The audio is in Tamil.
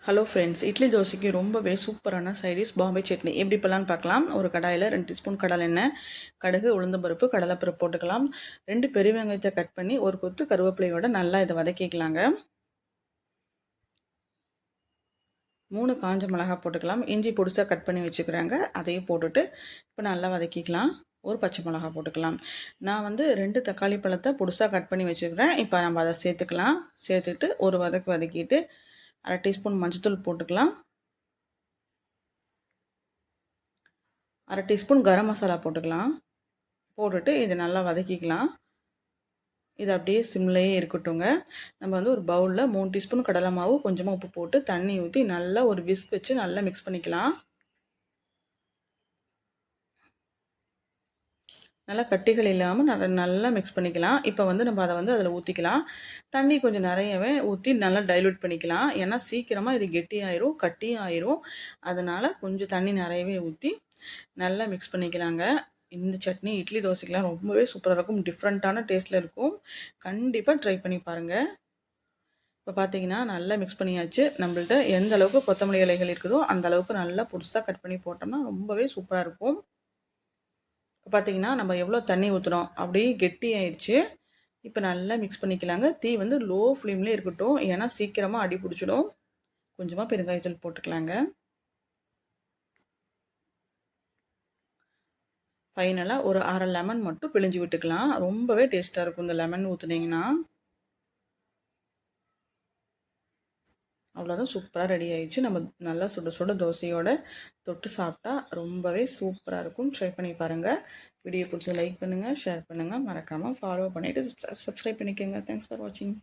ஹலோ ஃப்ரெண்ட்ஸ், இட்லி தோசைக்கு ரொம்பவே சூப்பரான சைடிஷ் பாம்பே சட்னி எப்படி பண்ணலான்னு பார்க்கலாம். ஒரு கடாயில் 2 டீஸ்பூன் கடலை எண்ணெய், கடுகு, உளுந்தம்பருப்பு, கடலைப்பருப்பு போட்டுக்கலாம். 2 பெரிய வெங்காயத்தை கட் பண்ணி ஒரு கொத்து கருவேப்பிலையோட நல்லா இதை வதக்கிக்கலாங்க. 3 காஞ்ச மிளகாய் போட்டுக்கலாம். இஞ்சி பொடிசாக கட் பண்ணி வச்சுக்கிறாங்க, அதையும் போட்டுட்டு இப்போ நல்லா வதக்கிக்கலாம். ஒரு பச்சை மிளகாய் போட்டுக்கலாம். நான் வந்து 2 தக்காளி பழத்தை பொடிசாக கட் பண்ணி வச்சுக்கிறேன். இப்போ நம்ம அதை சேர்த்துக்கலாம். சேர்த்துட்டு ஒரு வதக்கிட்டு 1/2 டீஸ்பூன் மஞ்சள்தூள் போட்டுக்கலாம். 1/2 டீஸ்பூன் கரம் மசாலா போட்டுக்கலாம். போட்டுட்டு இதை நல்லா வதக்கிக்கலாம். இது அப்படியே சிம்லேயே இருக்கட்டுங்க. நம்ம வந்து ஒரு பவுலில் 3 டீஸ்பூன் கடலை மாவு, கொஞ்சமாக உப்பு போட்டு தண்ணி ஊற்றி நல்லா ஒரு விஸ்க் வச்சு நல்லா மிக்ஸ் பண்ணிக்கலாம். நல்லா கட்டிகள் இல்லாமல் நல்லா மிக்ஸ் பண்ணிக்கலாம். இப்போ வந்து நம்ம அதை வந்து அதில் ஊற்றிக்கலாம். தண்ணி கொஞ்சம் நிறையவே ஊற்றி நல்லா டைலூட் பண்ணிக்கலாம். ஏன்னா சீக்கிரமாக இது கெட்டியாயிரும், கட்டியாயிரும். அதனால் கொஞ்சம் தண்ணி நிறையவே ஊற்றி நல்லா மிக்ஸ் பண்ணிக்கலாங்க. இந்த சட்னி இட்லி தோசைக்கெலாம் ரொம்பவே சூப்பராக இருக்கும். டிஃப்ரெண்ட்டான டேஸ்ட்டில் இருக்கும். கண்டிப்பாக ட்ரை பண்ணி பாருங்கள். இப்போ பார்த்தீங்கன்னா நல்லா மிக்ஸ் பண்ணியாச்சு. நம்மள்ட்ட எந்த அளவுக்கு கொத்தமல்லி இலைகள் இருக்குதோ அந்த அளவுக்கு நல்லா புதுசாக கட் பண்ணி போட்டோம்னா ரொம்பவே சூப்பராக இருக்கும். இப்போ பார்த்தீங்கன்னா நம்ம எவ்வளோ தண்ணி ஊற்றுறோம் அப்படியே கெட்டி ஆயிடுச்சு. இப்போ நல்லா மிக்ஸ் பண்ணிக்கலாங்க. தீ வந்து லோ ஃப்ளேம்லேயே இருக்கட்டும், ஏன்னா சீக்கிரமாக அடி பிடிச்சிடும். கொஞ்சமாக பெருங்காயத்தூள் போட்டுக்கலாங்க. ஃபைனலாக ஒரு 1/2 லெமன் மட்டும் பிழிஞ்சு விட்டுக்கலாம். ரொம்பவே டேஸ்ட்டாக இருக்கும் இந்த லெமன் ஊற்றுனீங்கன்னா. அவ்வளோதான், சூப்பராக ரெடி ஆயிடுச்சு. நம்ம நல்லா சுட சுட தோசையோட தொட்டு சாப்பிட்டா ரொம்பவே சூப்பராக இருக்கும். ட்ரை பண்ணி பாருங்கள். வீடியோ பிடிச்சி லைக் பண்ணுங்கள், ஷேர் பண்ணுங்கள், மறக்காமல் ஃபாலோ பண்ணிவிட்டு சப்ஸ்கிரைப் பண்ணிக்கோங்க. தேங்க்ஸ் ஃபார் வாட்சிங்.